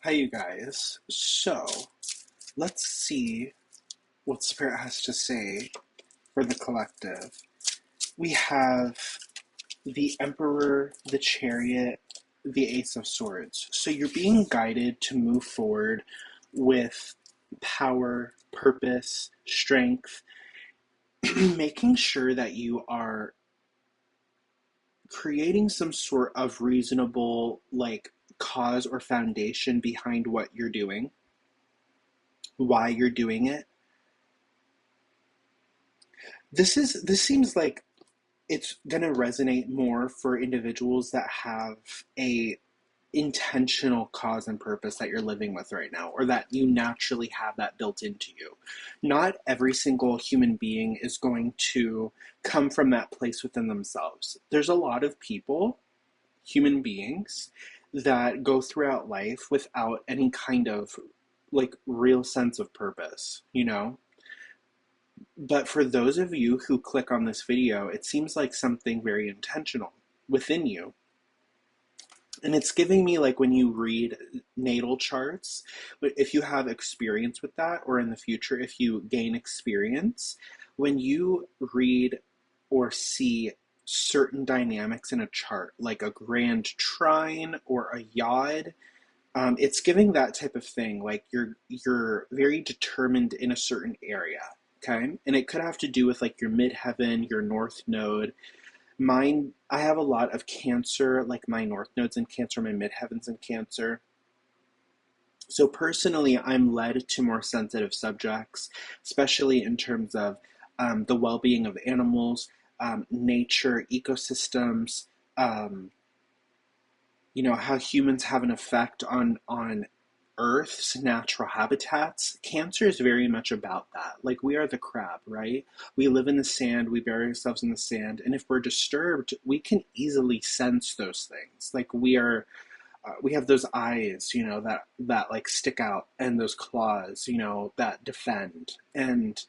Hi, you guys. So, let's see what Spirit has to say for the collective. We have the Emperor, the Chariot, the Ace of Swords. So, you're being guided to move forward with power, purpose, strength, making sure that you are creating some sort of reasonable, cause or foundation behind what you're doing, why you're doing it. This seems like it's going to resonate more for individuals that have a intentional cause and purpose that you're living with right now, or that you naturally have that built into you. Not every single human being is going to come from that place within themselves. There's a lot of people, human beings, that go throughout life without any kind of real sense of purpose. But for those of you who click on this video, it seems like something very intentional within you. And it's giving me, like, when you read natal charts, if you have experience with that, or in the future, if you gain experience, when you read or see certain dynamics in a chart, like a grand trine or a yod, it's giving that type of thing. Like you're very determined in a certain area. Okay, and it could have to do with like your midheaven, your north node. Mine, I have a lot of Cancer, like my north node's in Cancer, my midheaven's in Cancer. So personally, I'm led to more sensitive subjects, especially in terms of the well-being of animals, nature, ecosystems, um, how humans have an effect on Earth's natural habitats. Cancer is very much about that. Like, we are the crab, right? We live in the sand, we bury ourselves in the sand, and if we're disturbed, we can easily sense those things. Like, we have those eyes, that like stick out, and those claws, that defend, and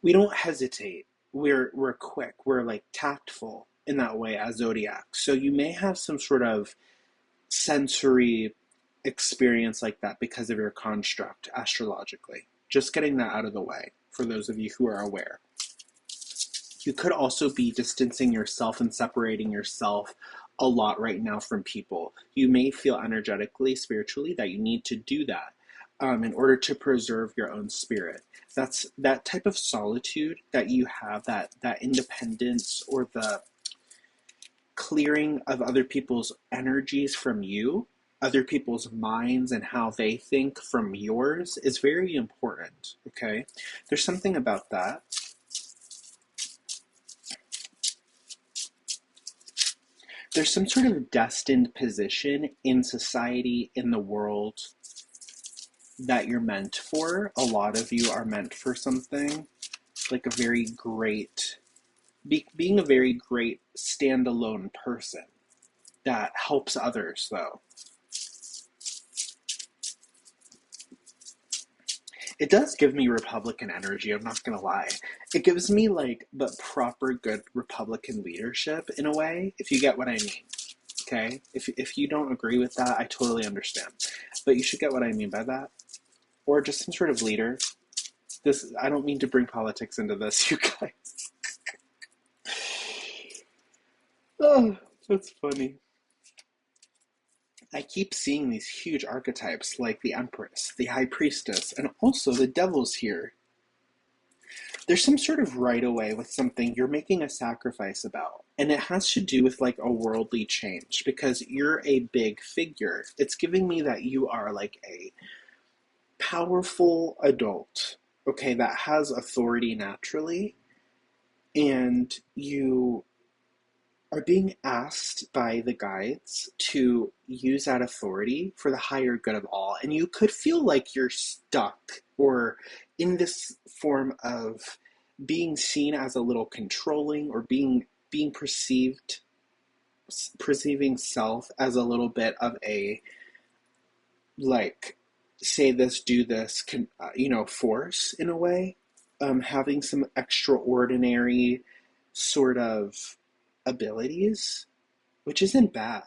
we don't hesitate. We're quick. We're like tactful in that way as zodiacs. So you may have some sort of sensory experience like that because of your construct astrologically. Just getting that out of the way for those of you who are aware. You could also be distancing yourself and separating yourself a lot right now from people. You may feel energetically, spiritually, that you need to do that in order to preserve your own spirit. That's that type of solitude that you have, that independence, or the clearing of other people's energies from you, other people's minds and how they think from yours, is very important. Okay, there's something about that. There's some sort of destined position in society, in the world, that you're meant for. A lot of you are meant for something, like a very great, being a very great standalone person that helps others, though. It does give me Republican energy, I'm not gonna lie. It gives me like the proper good Republican leadership in a way, if you get what I mean. Okay? If you don't agree with that, I totally understand. But you should get what I mean by that. Or just some sort of leader. I don't mean to bring politics into this, you guys. Oh, that's funny. I keep seeing these huge archetypes like the Empress, the High Priestess, and also the Devil's here. There's some sort of right away with something you're making a sacrifice about. And it has to do with like a worldly change because you're a big figure. It's giving me that you are like a powerful adult, okay, that has authority naturally, and you are being asked by the guides to use that authority for the higher good of all. And you could feel like you're stuck or in this form of being seen as a little controlling, or being perceiving self as a little bit of a, like, say this, do this, force in a way. Having some extraordinary sort of abilities, which isn't bad.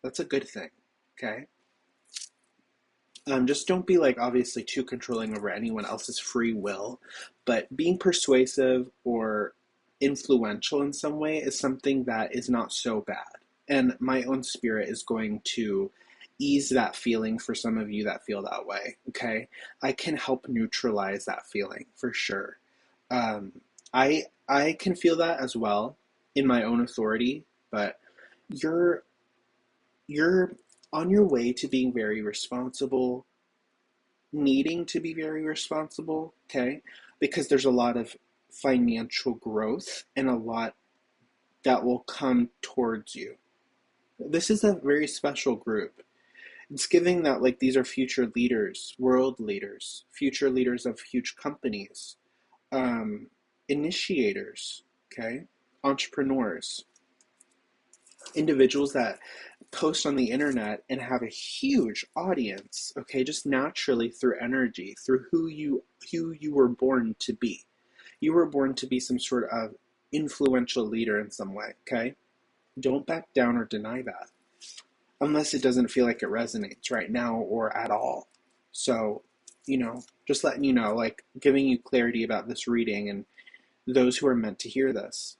That's a good thing, okay? Just don't be like obviously too controlling over anyone else's free will, but being persuasive or influential in some way is something that is not so bad. And my own spirit is going to ease that feeling for some of you that feel that way. Okay, I can help neutralize that feeling for sure. Um, I can feel that as well in my own authority, but you're you're on your way to being very responsible, needing to be very responsible, okay? Because there's a lot of financial growth and a lot that will come towards you. This is a very special group. It's giving that like these are future leaders, world leaders, future leaders of huge companies, um, initiators, okay? Entrepreneurs, individuals that post on the internet and have a huge audience, okay, just naturally through energy, through who you were born to be. You were born to be some sort of influential leader in some way, okay? Don't back down or deny that unless it doesn't feel like it resonates right now or at all. So, just letting you know, like giving you clarity about this reading and those who are meant to hear this.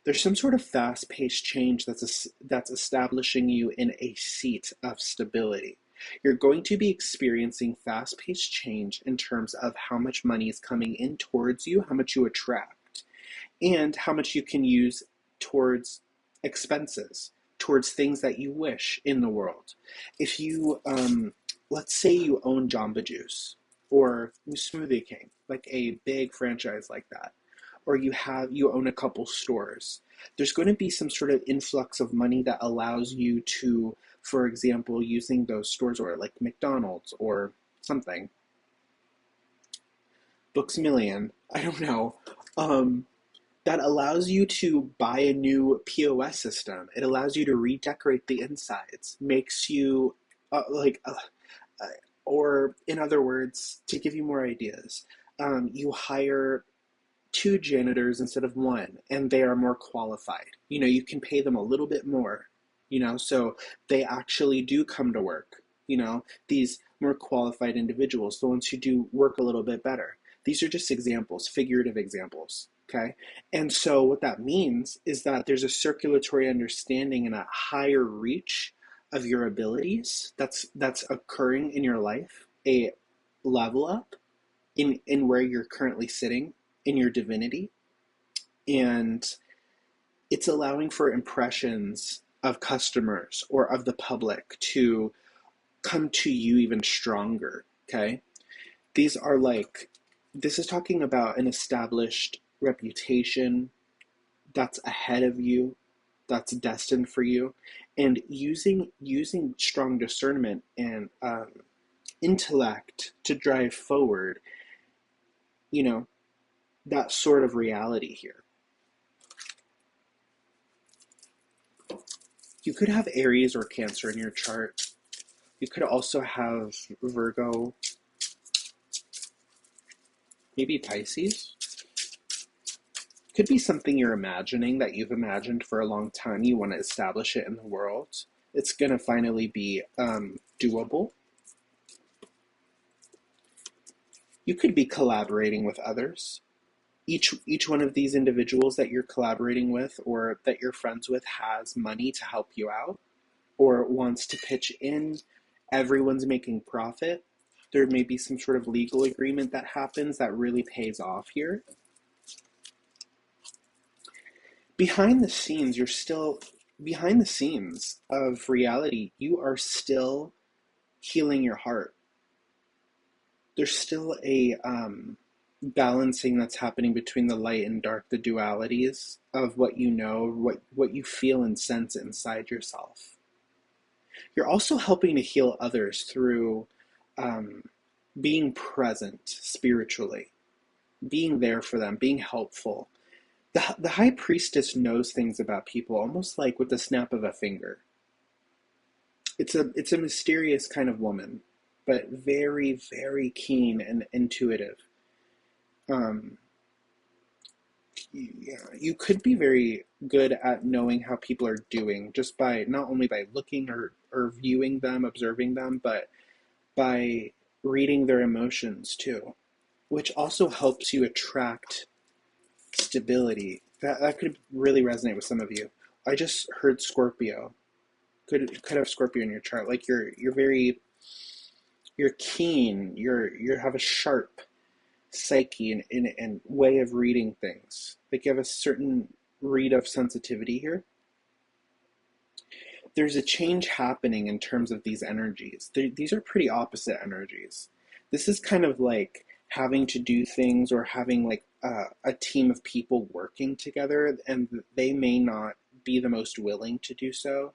There's some sort of fast-paced change that's establishing you in a seat of stability. You're going to be experiencing fast-paced change in terms of how much money is coming in towards you, how much you attract, and how much you can use towards expenses, towards things that you wish in the world. If you, let's say you own Jamba Juice or Smoothie King, like a big franchise like that, or you own a couple stores, there's going to be some sort of influx of money that allows you to, for example, using those stores or like McDonald's or something, Books a Million, I don't know, um, that allows you to buy a new POS system. It allows you to redecorate the insides, makes you like, uh, or in other words, to give you more ideas, you hire two janitors instead of one, and they are more qualified. You can pay them a little bit more, so they actually do come to work. These more qualified individuals, the ones who do work a little bit better. These are just examples, figurative examples. Okay. And so what that means is that there's a circulatory understanding and a higher reach of your abilities that's occurring in your life, a level up in where you're currently sitting in your divinity, and it's allowing for impressions of customers or of the public to come to you even stronger. Okay, these are like, this is talking about an established reputation that's ahead of you, that's destined for you, and using strong discernment and intellect to drive forward, you know that sort of reality here. You could have Aries or Cancer in your chart. You could also have Virgo, maybe Pisces. Could be something you're imagining that you've imagined for a long time. You want to establish it in the world. It's going to finally be doable. You could be collaborating with others. Each one of these individuals that you're collaborating with or that you're friends with has money to help you out or wants to pitch in. Everyone's making profit. There may be some sort of legal agreement that happens that really pays off here. Behind the scenes, behind the scenes of reality, you are still healing your heart. There's still a balancing that's happening between the light and dark, the dualities of what you know, what you feel and sense inside yourself. You're also helping to heal others through um, being present spiritually, being there for them, being helpful. The high priestess knows things about people almost like with the snap of a finger. It's a mysterious kind of woman, but very, very keen and intuitive. Um, yeah, you could be very good at knowing how people are doing just by not only by looking or viewing them, observing them, but by reading their emotions too, which also helps you attract stability. That could really resonate with some of you. I just heard Scorpio. Could have Scorpio in your chart. Like you're very you're keen. You have a sharp psyche and way of reading things. Like you have a certain read of sensitivity here. There's a change happening in terms of these energies. These are pretty opposite energies. This is kind of like having to do things or having like a team of people working together, and they may not be the most willing to do so,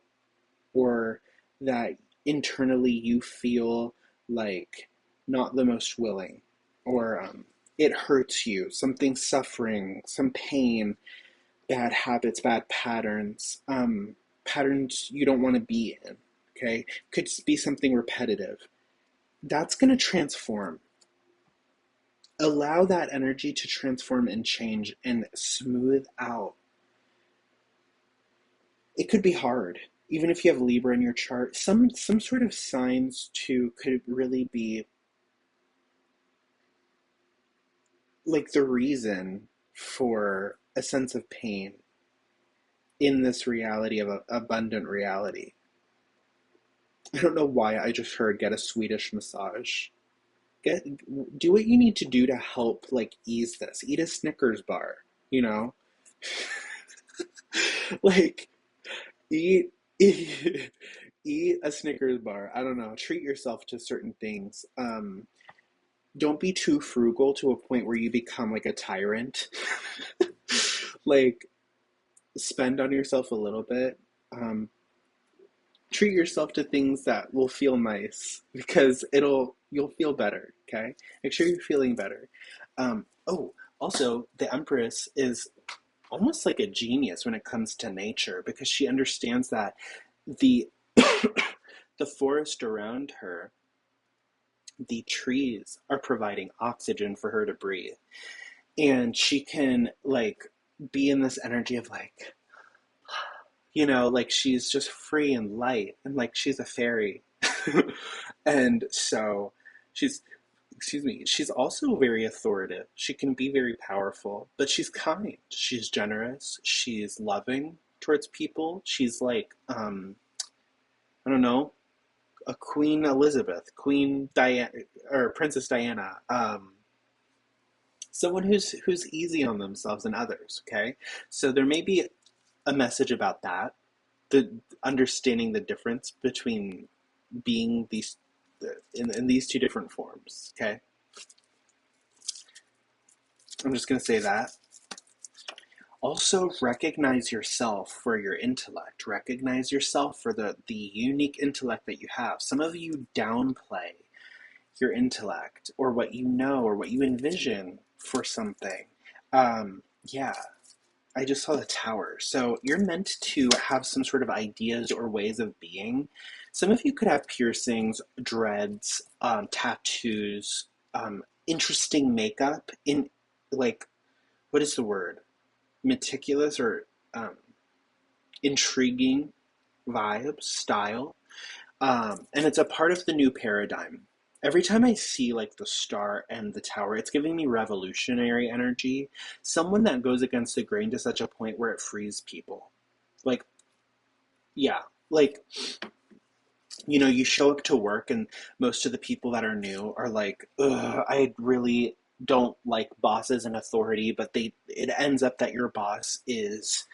or that internally you feel like not the most willing, or it hurts you, something suffering, some pain, bad habits, bad patterns, patterns you don't want to be in. Okay, could be something repetitive. That's going to transform. Allow that energy to transform and change and smooth out. It could be hard, even if you have Libra in your chart. Some sort of signs too could really be like the reason for a sense of pain in this reality of abundant reality. I don't know why I just heard get a Swedish massage. Get Do what you need to do to help like ease this. Eat a Snickers bar, you know? Like eat eat, eat a Snickers bar. I don't know. Treat yourself to certain things. Don't be too frugal to a point where you become like a tyrant. Like spend on yourself a little bit. Um, Treat yourself to things that will feel nice because you'll feel better. Okay, make sure you're feeling better. Also, the Empress is almost like a genius when it comes to nature because she understands that the the forest around her, the trees are providing oxygen for her to breathe, and she can like be in this energy of like, like she's just free and light and like she's a fairy. And so she's, excuse me, she's also very authoritative. She can be very powerful, but she's kind. She's generous. She's loving towards people. She's like, I don't know, a Queen Elizabeth, Queen Diana, or Princess Diana. Someone who's easy on themselves and others. Okay, so there may be a message about that, the understanding the difference between being these in these two different forms. Okay, I'm just going to say that. Also, recognize yourself for your intellect. Recognize yourself for the unique intellect that you have. Some of you downplay your intellect or what you know or what you envision for something. Yeah, I just saw the tower. So you're meant to have some sort of ideas or ways of being. Some of you could have piercings, dreads, tattoos, interesting makeup in like, what is the word? Meticulous or um, intriguing vibes, style. And it's a part of the new paradigm. Every time I see like the star and the tower, it's giving me revolutionary energy. Someone that goes against the grain to such a point where it frees people. Like, yeah, like, you show up to work and most of the people that are new are like, ugh, I really don't like bosses and authority, but it ends up that your boss is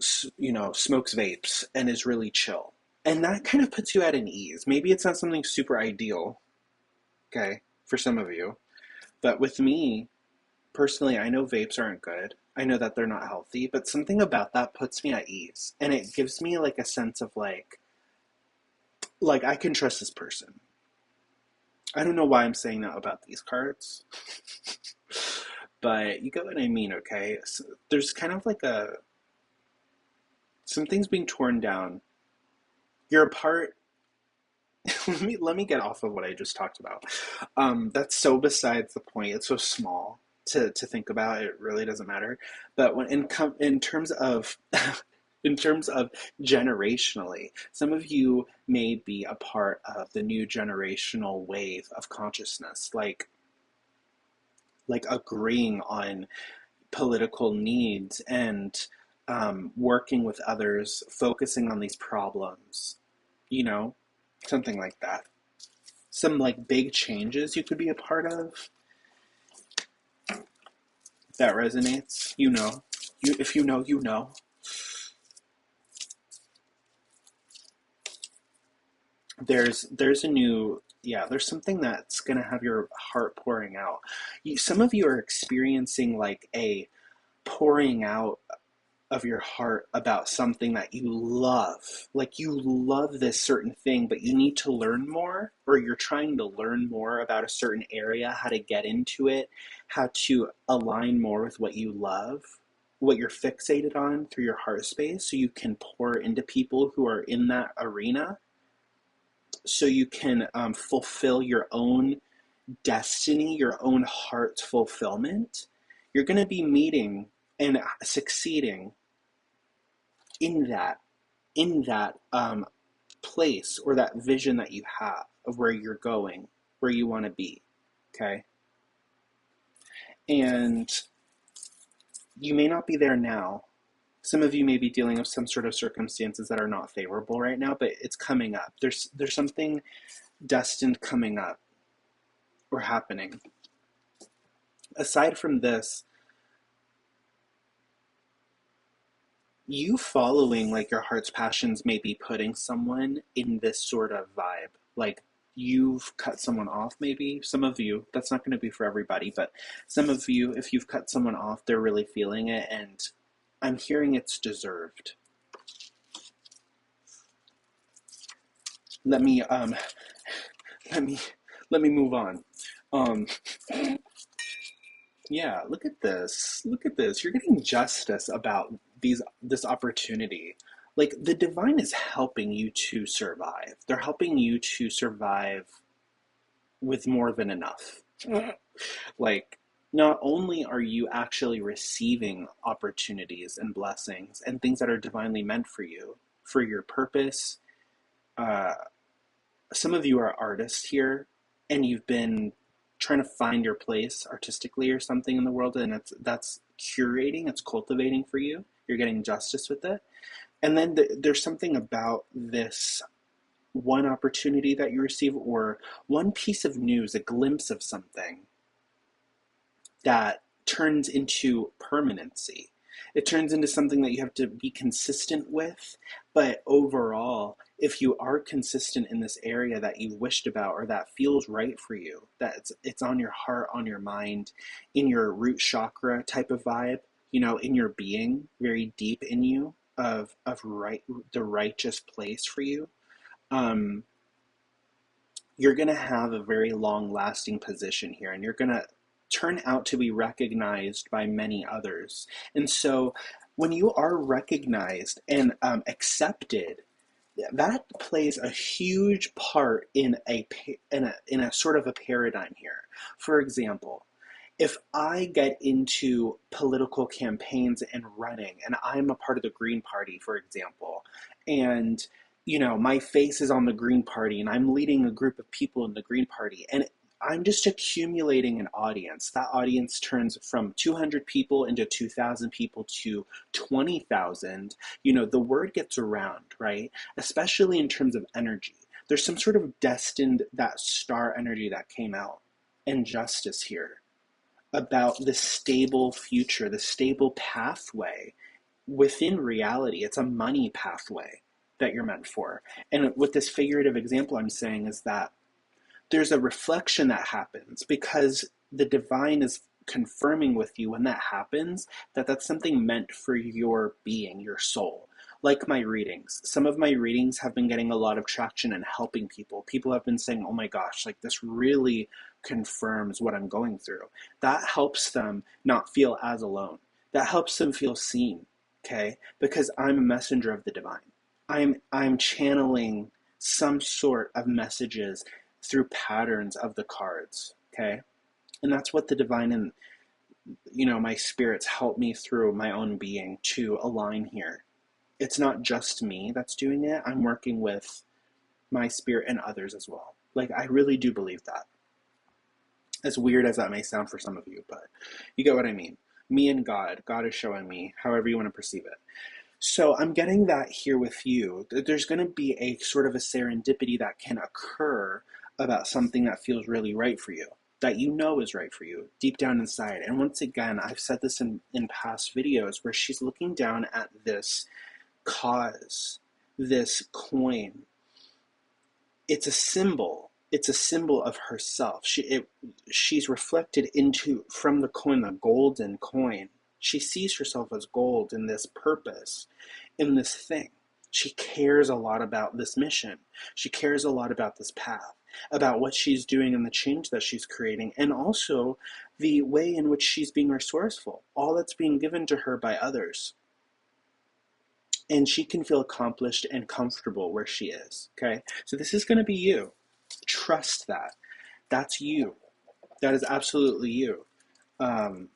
smokes vapes and is really chill. And that kind of puts you at an ease. Maybe it's not something super ideal, okay, for some of you. But with me, personally, I know vapes aren't good. I know that they're not healthy, but something about that puts me at ease. And it gives me like a sense of like I can trust this person. I don't know why I'm saying that about these cards. But you get what I mean, okay? So there's kind of like some things being torn down. You're a part. Let me get off of what I just talked about. That's so besides the point. It's so small to think about. It really doesn't matter. But when in terms of in terms of generationally, some of you may be a part of the new generational wave of consciousness, like agreeing on political needs and working with others, focusing on these problems, you know, something like that. Some like big changes you could be a part of that resonates. If you know, you know. There's a new, yeah, there's something that's gonna have your heart pouring out. Some of you are experiencing like a pouring out of your heart about something that you love. Like you love this certain thing, but you need to learn more, or you're trying to learn more about a certain area, how to get into it, how to align more with what you love, what you're fixated on through your heart space, so you can pour into people who are in that arena, so you can fulfill your own destiny, your own heart's fulfillment. You're going to be meeting and succeeding in that place or that vision that you have of where you're going, where you want to be. Okay. And you may not be there now. Some of you may be dealing with some sort of circumstances that are not favorable right now, but it's coming up. There's something destined coming up or happening. Aside from this, you following like your heart's passions may be putting someone in this sort of vibe. Like you've cut someone off, maybe. Some of you, that's not going to be for everybody, but some of you, if you've cut someone off, they're really feeling it, and I'm hearing it's deserved. Let me let me let me move on. Um yeah, look at this. Look at this. You're getting justice about this opportunity. Like the divine is helping you to survive. They're helping you to survive with more than enough. Like not only are you actually receiving opportunities and blessings and things that are divinely meant for you, for your purpose. uh, some of you are artists here, and you've been trying to find your place artistically or something in the world, and that's curating, it's cultivating for you. You're getting justice with it. And then there's something about this one opportunity that you receive, or one piece of news, a glimpse of something that turns into permanency. It turns into something that you have to be consistent with. But overall, if you are consistent in this area that you wished about, or that feels right for you, that it's on your heart, on your mind, in your root chakra type of vibe, in your being, very deep in you, of the righteous place for you, um, you're going to have a very long lasting position here, and you're going to turn out to be recognized by many others. And so when you are recognized and accepted, that plays a huge part in a sort of a paradigm here. For example, if I get into political campaigns and running, and I'm a part of the Green Party, for example, and my face is on the Green Party, and I'm leading a group of people in the Green Party, and I'm just accumulating an audience. That audience turns from 200 people into 2,000 people to 20,000. The word gets around, right? Especially in terms of energy. There's some sort of destined, that star energy that came out, and justice here about the stable future, the stable pathway within reality. It's a money pathway that you're meant for. And with this figurative example I'm saying is that there's a reflection that happens because the divine is confirming with you when that happens that that's something meant for your being, your soul. Like my readings. Some of my readings have been getting a lot of traction and helping people. People have been saying, oh my gosh, like this really confirms what I'm going through. That helps them not feel as alone. That helps them feel seen, okay? Because I'm a messenger of the divine. I'm channeling some sort of messages through patterns of the cards, okay? And that's what the divine and my spirits help me through my own being to align here. it's not just me that's doing it. I'm working with my spirit and others as well. Like, I really do believe that. As weird as that may sound for some of you, but you get what I mean. Me and God. God is showing me, however you want to perceive it. So I'm getting that here with you. There's going to be a sort of a serendipity that can occur about something that feels really right for you, that you know is right for you deep down inside. And once again, I've said this in past videos where she's looking down at this cause, this coin. It's a symbol. It's a symbol of herself. She's reflected into, from the coin, the golden coin. She sees herself as gold in this purpose, in this thing. She cares a lot about this mission. She cares a lot about this path, about what she's doing and the change that she's creating, and also the way in which she's being resourceful. All that's being given to her by others. And she can feel accomplished and comfortable where she is. Okay? So this is going to be you. Trust that. That's you. That is absolutely you. And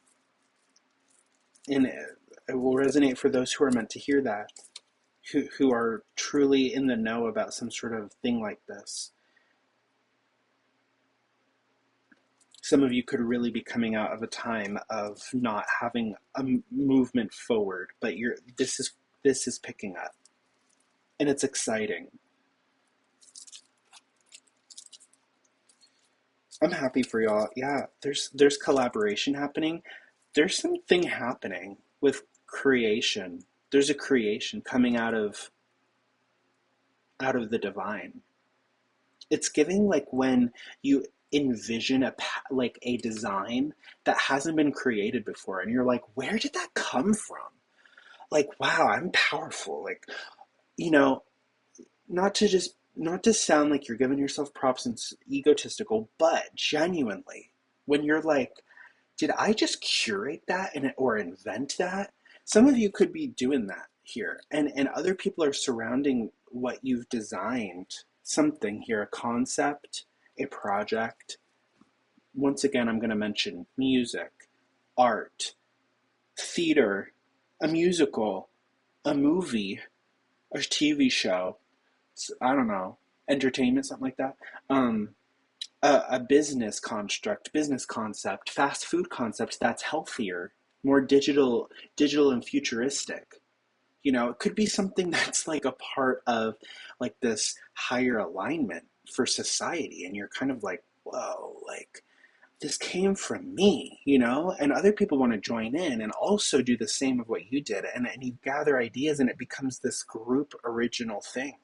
it will resonate for those who are meant to hear that, who are truly in the know about some sort of thing like this. Some of you could really be coming out of a time of not having a movement forward, but this is picking up, and it's exciting. I'm happy for y'all. Yeah, there's collaboration happening. There's something happening with creation. There's a creation coming out of the divine. It's giving like when you envision like a design that hasn't been created before, and you're like, where did that come from? Like, wow, I'm powerful. Like, you know, not to sound like you're giving yourself props and egotistical, but genuinely, when you're like, did I just curate that or invent that? Some of you could be doing that here, and other people are surrounding what you've designed. Something here, a concept, a project. Once again, I'm going to mention music, art, theater, a musical, a movie, a TV show. I don't know, entertainment, something like that. Um, a business construct, business concept, fast food concept that's healthier, more digital and futuristic. It could be something that's like a part of like this higher alignment for society, and you're kind of like, whoa, like this came from me, and other people want to join in and also do the same of what you did, and you gather ideas, and it becomes this group original thing.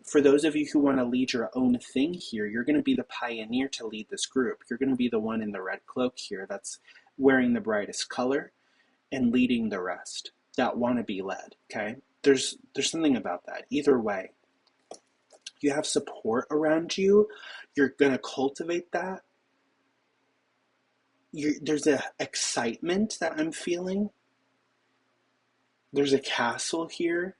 For those of you who want to lead your own thing here, you're going to be the pioneer to lead this group. You're going to be the one in the red cloak here that's wearing the brightest color and leading the rest that want to be led, okay? There's something about that. Either way, you have support around you. You're going to cultivate that. There's a excitement that I'm feeling. There's a castle here.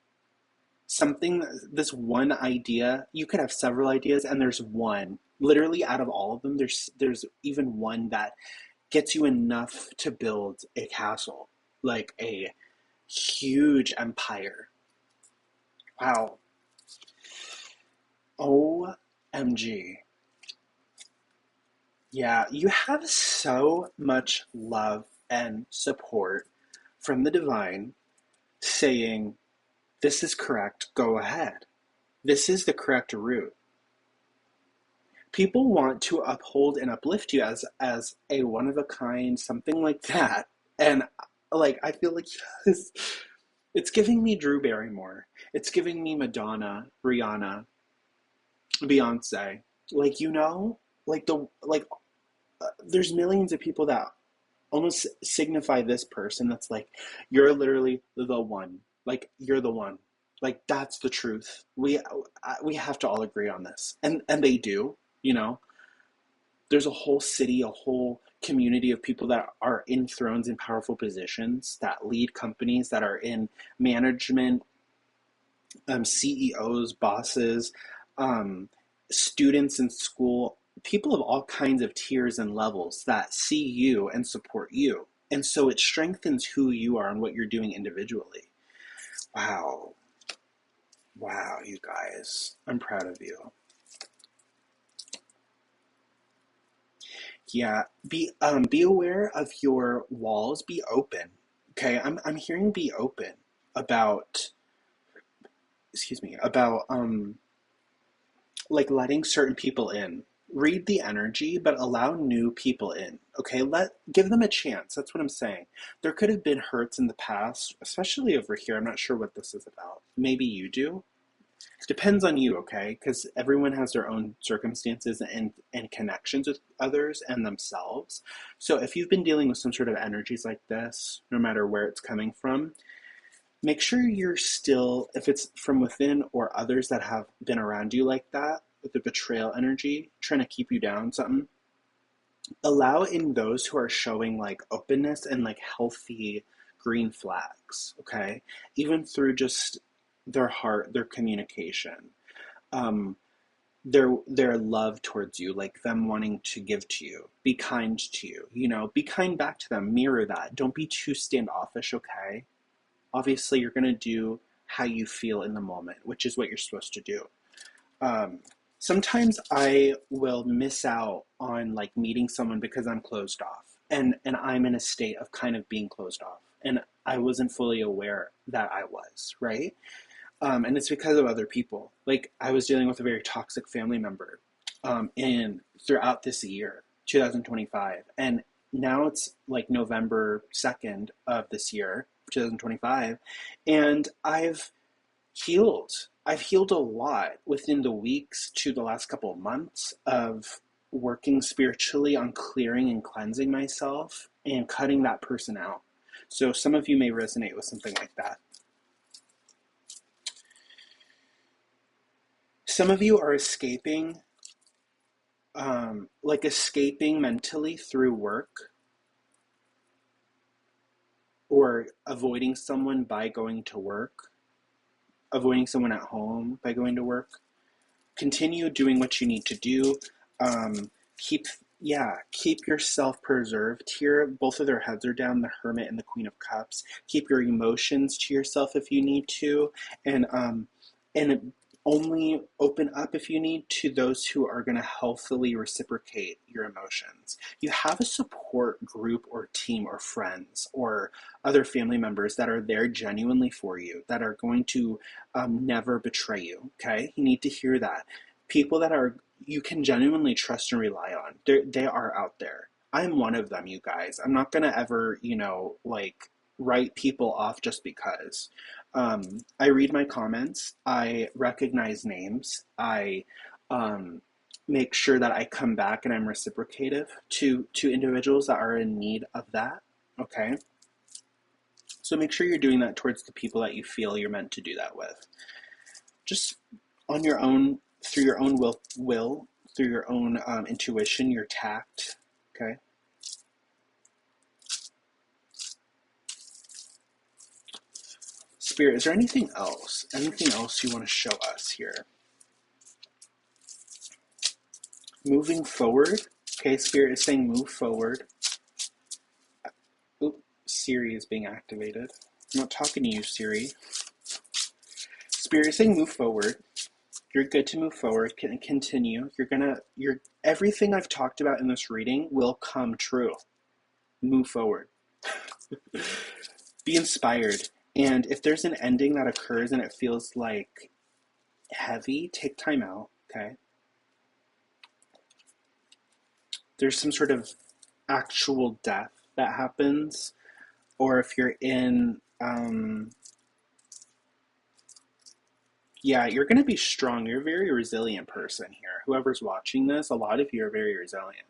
This one idea, you could have several ideas, and there's one, literally out of all of them, there's even one that gets you enough to build a castle, like a huge empire. Wow. OMG. Yeah, you have so much love and support from the divine saying, this is correct, go ahead. This is the correct route. People want to uphold and uplift you as a one of a kind, something like that. And like, I feel like, yes, it's giving me Drew Barrymore. It's giving me Madonna, Rihanna, Beyonce. Like, there's millions of people that almost signify this person that's like, you're literally the one. Like, you're the one. Like, that's the truth. We have to all agree on this. And they do, There's a whole city, a whole community of people that are in thrones in powerful positions, that lead companies, that are in management, CEOs, bosses, students in school, people of all kinds of tiers and levels that see you and support you. And so it strengthens who you are and what you're doing individually. Wow. Wow, you guys. I'm proud of you. Yeah, be aware of your walls. Be open. Okay, I'm hearing be open about, excuse me, about like letting certain people in. Read the energy, but allow new people in. Okay, give them a chance. That's what I'm saying. There could have been hurts in the past, especially over here. I'm not sure what this is about. Maybe you do. Depends on you, okay? Because everyone has their own circumstances and connections with others and themselves. So if you've been dealing with some sort of energies like this, no matter where it's coming from, make sure you're still, if it's from within or others that have been around you like that, with the betrayal energy, trying to keep you down, something, allow in those who are showing like openness and like healthy green flags, okay? Even through just their heart, their communication. Um, their love towards you, like them wanting to give to you, be kind to you, be kind back to them, mirror that. Don't be too standoffish, okay? Obviously, you're going to do how you feel in the moment, which is what you're supposed to do. Um, Sometimes I will miss out on like meeting someone because I'm closed off and I'm in a state of kind of being closed off. And I wasn't fully aware that I was, right? And it's because of other people. Like I was dealing with a very toxic family member in throughout this year, 2025, and now it's like November 2nd of this year, 2025, and healed. I've healed a lot within the weeks to the last couple of months of working spiritually on clearing and cleansing myself and cutting that person out. So some of you may resonate with something like that. Some of you are escaping mentally through work or avoiding someone by going to work, avoiding someone at home by going to work. Continue doing what you need to do. Um, keep keep yourself preserved here. Both of their heads are down, the Hermit and the Queen of Cups. Keep your emotions to yourself if you need to, and only open up if you need to those who are going to healthily reciprocate your emotions. You have a support group or team or friends or other family members that are there genuinely for you, that are going to never betray you. Okay, you need to hear that. People that are you can genuinely trust and rely on. They are out there. I'm one of them, you guys. I'm not gonna ever, like write people off just because. I read my comments. I recognize names. I make sure that I come back and I'm reciprocative to individuals that are in need of that. Okay. So make sure you're doing that towards the people that you feel you're meant to do that with. Just on your own, through your own will through your own intuition, your tact. Okay. Spirit, is there anything else? Anything else you want to show us here? Moving forward. Okay, Spirit is saying move forward. Oop, Siri is being activated. I'm not talking to you, Siri. Spirit is saying move forward. You're good to move forward. Can continue. You're everything I've talked about in this reading will come true. Move forward. Be inspired. And if there's an ending that occurs and it feels like heavy, take time out, okay? There's some sort of actual death that happens, or if you're in, you're going to be strong. You're a very resilient person here. Whoever's watching this, a lot of you are very resilient.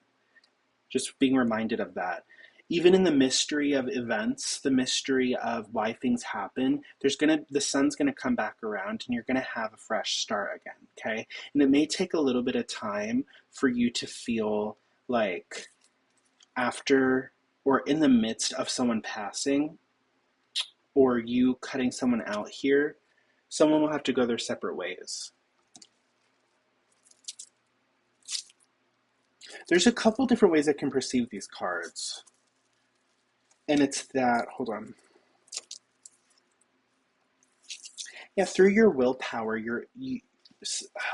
Just being reminded of that. Even in the mystery of events, the mystery of why things happen, the sun's gonna come back around and you're gonna have a fresh start again, okay? And it may take a little bit of time for you to feel like after or in the midst of someone passing or you cutting someone out here, someone will have to go their separate ways. There's a couple different ways I can perceive these cards. And it's that, hold on. Yeah, through your willpower,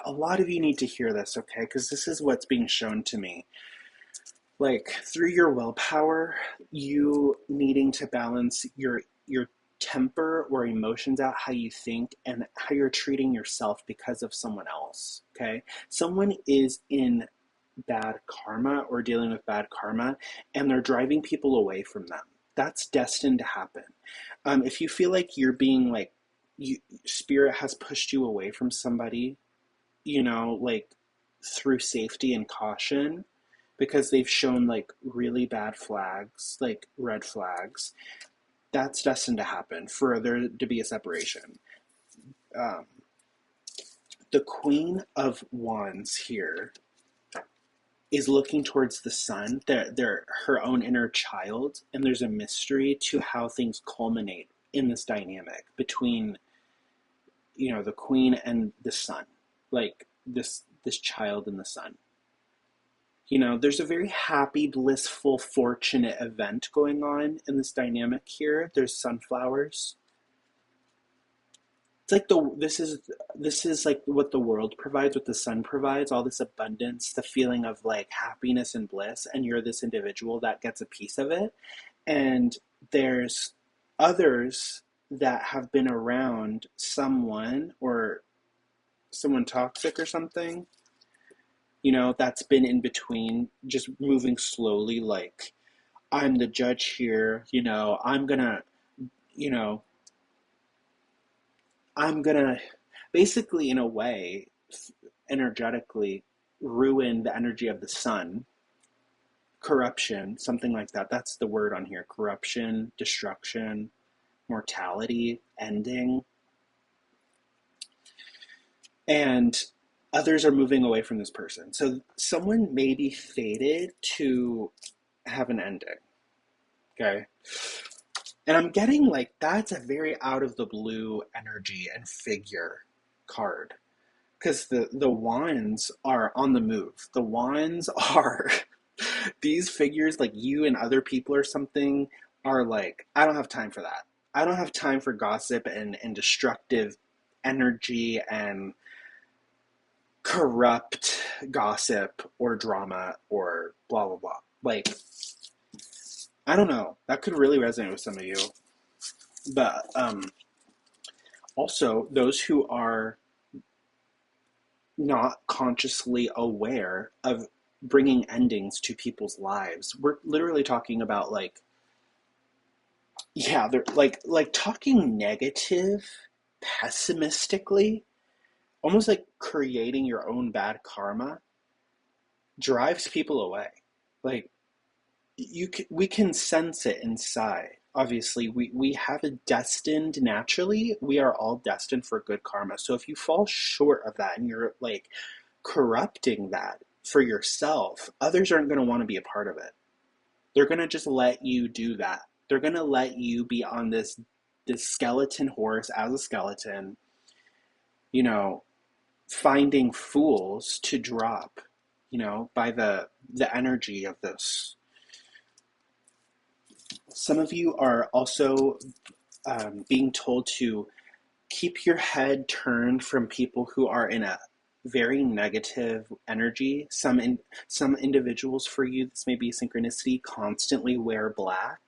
a lot of you need to hear this, okay? Because this is what's being shown to me. Like through your willpower, you needing to balance your temper or emotions out, how you think and how you're treating yourself because of someone else, okay? Someone is in bad karma or dealing with bad karma, and they're driving people away from them. That's destined to happen. If you feel like you're being like, you, spirit has pushed you away from somebody, like through safety and caution, because they've shown like really bad flags, like red flags, that's destined to happen for there to be a separation. Um, the Queen of Wands here is looking towards the sun. They're her own inner child, and there's a mystery to how things culminate in this dynamic between the queen and the sun, like this child and the sun. There's a very happy, blissful, fortunate event going on in this dynamic here. There's sunflowers. It's like this is like what the world provides, what the sun provides, all this abundance, the feeling of like happiness and bliss, and you're this individual that gets a piece of it. And there's others that have been around someone or someone toxic or something, that's been in between, just moving slowly, like, I'm the judge here, you know, I'm gonna basically, in a way, energetically ruin the energy of the sun. Corruption, something like that. That's the word on here. Corruption, destruction, mortality, ending. And others are moving away from this person. So someone may be fated to have an ending. Okay. And I'm getting like that's a very out of the blue energy and figure card. Because the wands are on the move. The wands are these figures, like you and other people or something, are like, I don't have time for that. I don't have time for gossip and destructive energy and corrupt gossip or drama or blah blah blah. Like, I don't know. That could really resonate with some of you. But also those who are not consciously aware of bringing endings to people's lives. We're literally talking about like, yeah, they're like talking negative, pessimistically, almost like creating your own bad karma drives people away. Like we can sense it inside. Obviously, we have a destined, naturally, we are all destined for good karma. So if you fall short of that and you're like corrupting that for yourself, others aren't going to want to be a part of it. They're going to just let you do that. They're going to let you be on this skeleton horse as a skeleton, you know, finding fools to drop, by the energy of this. Some of you are also being told to keep your head turned from people who are in a very negative energy. Some individuals for you, this may be synchronicity, constantly wear black.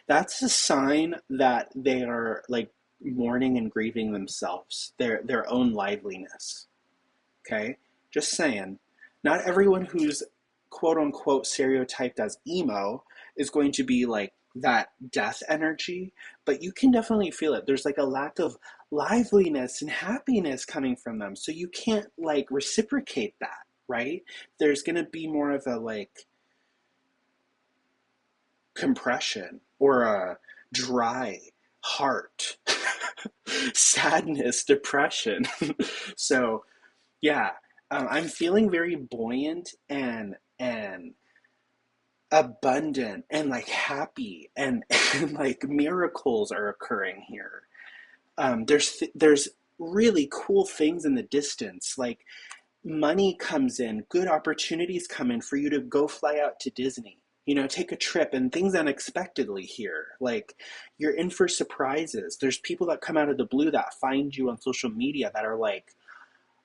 That's a sign that they are like mourning and grieving themselves, their own liveliness. Okay? Just saying. Not everyone who's quote unquote stereotyped as emo is going to be like that death energy, but you can definitely feel it. There's like a lack of liveliness and happiness coming from them. So you can't like reciprocate that, right? There's going to be more of a like compression or a dry heart, sadness, depression. So yeah, I'm feeling very buoyant and abundant and like happy and like miracles are occurring here. There's really cool things in the distance, like money comes in, good opportunities come in for you to go fly out to Disney. take a trip and things unexpectedly here. Like, you're in for surprises. There's people that come out of the blue that find you on social media that are like,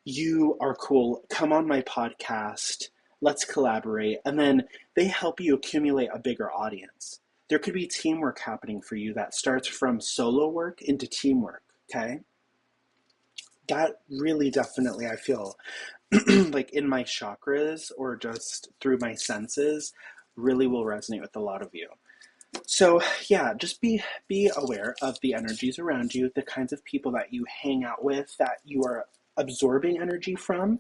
you are cool. Come on my podcast. Let's collaborate. And then they help you accumulate a bigger audience. There could be teamwork happening for you that starts from solo work into teamwork. Okay. That really definitely, I feel like in my chakras or just through my senses, really will resonate with a lot of you. So yeah, just be aware of the energies around you, the kinds of people that you hang out with, that you are absorbing energy from,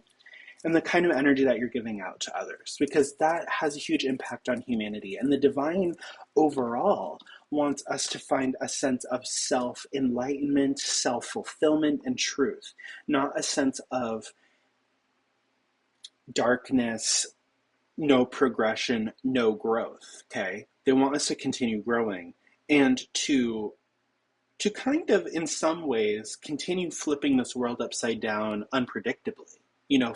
and the kind of energy that you're giving out to others, because that has a huge impact on humanity. And the divine overall wants us to find a sense of self-enlightenment, self-fulfillment, and truth, not a sense of darkness, no progression, no growth. Okay, they want us to continue growing and to kind of, in some ways, continue flipping this world upside down unpredictably,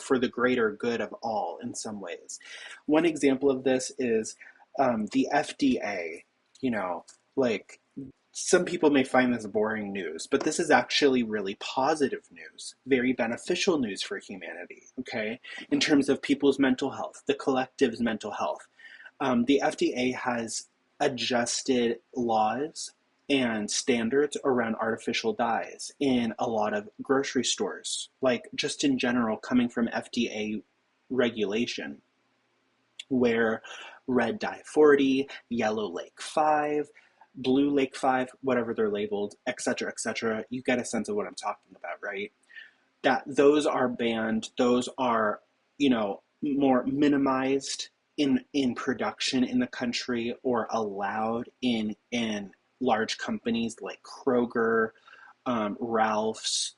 for the greater good of all in some ways. One example of this is the FDA, like, some people may find this boring news, but this is actually really positive news, very beneficial news for humanity, okay? In terms of people's mental health, the collective's mental health. The FDA has adjusted laws and standards around artificial dyes in a lot of grocery stores, like just in general, coming from FDA regulation, where red dye 40, yellow lake 5, blue lake 5, whatever they're labeled, etc., you get a sense of what I'm talking about, right? That those are banned, those are, more minimized in production in the country, or allowed in large companies like Kroger, Ralph's,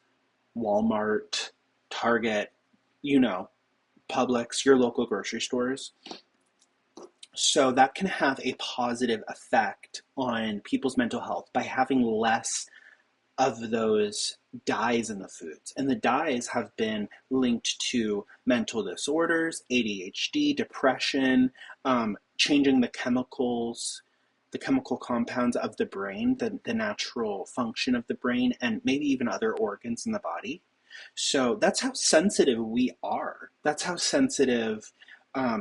Walmart, Target, you know, Publix, your local grocery stores. So that can have a positive effect on people's mental health by having less of those dyes in the foods. And the dyes have been linked to mental disorders, ADHD, depression, changing the chemical compounds of the brain, the natural function of the brain, and maybe even other organs in the body. So that's how sensitive we are. That's how sensitive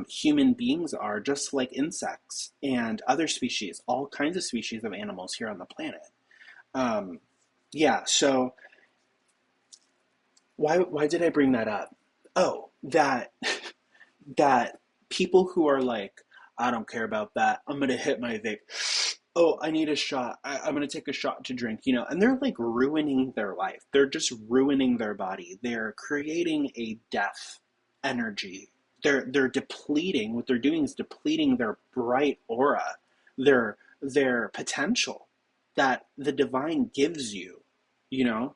human beings are, just like insects and other species, all kinds of species of animals here on the planet. Um, yeah, so why did I bring that up? Oh, that people who are like, I don't care about that. I'm gonna hit my vape. Oh, I need a shot. I'm gonna take a shot to drink, and they're like ruining their life. They're just ruining their body. They're creating a death energy. They're depleting. What they're doing is depleting their bright aura, their potential that the divine gives you, you know?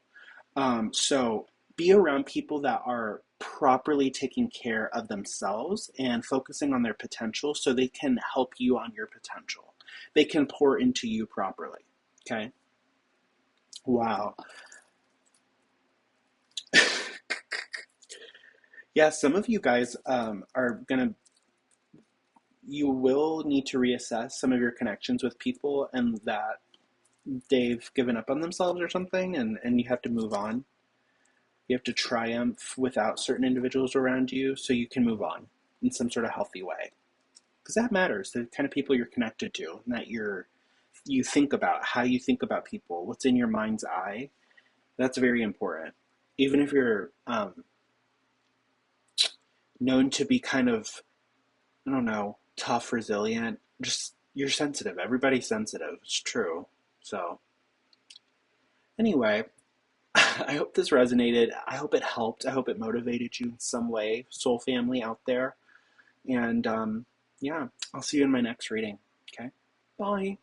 So be around people that are properly taking care of themselves and focusing on their potential so they can help you on your potential. They can pour into you properly. Okay? Wow. Yeah, some of you guys you will need to reassess some of your connections with people, and that they've given up on themselves or something, and you have to move on. You have to triumph without certain individuals around you so you can move on in some sort of healthy way. Because that matters, the kind of people you're connected to, and that you think about, how you think about people, what's in your mind's eye. That's very important. Even if you're known to be kind of, I don't know, tough, resilient, just you're sensitive. Everybody's sensitive. It's true. So, anyway, I hope this resonated. I hope it helped. I hope it motivated you in some way, soul family out there. And yeah, I'll see you in my next reading. Okay? Bye.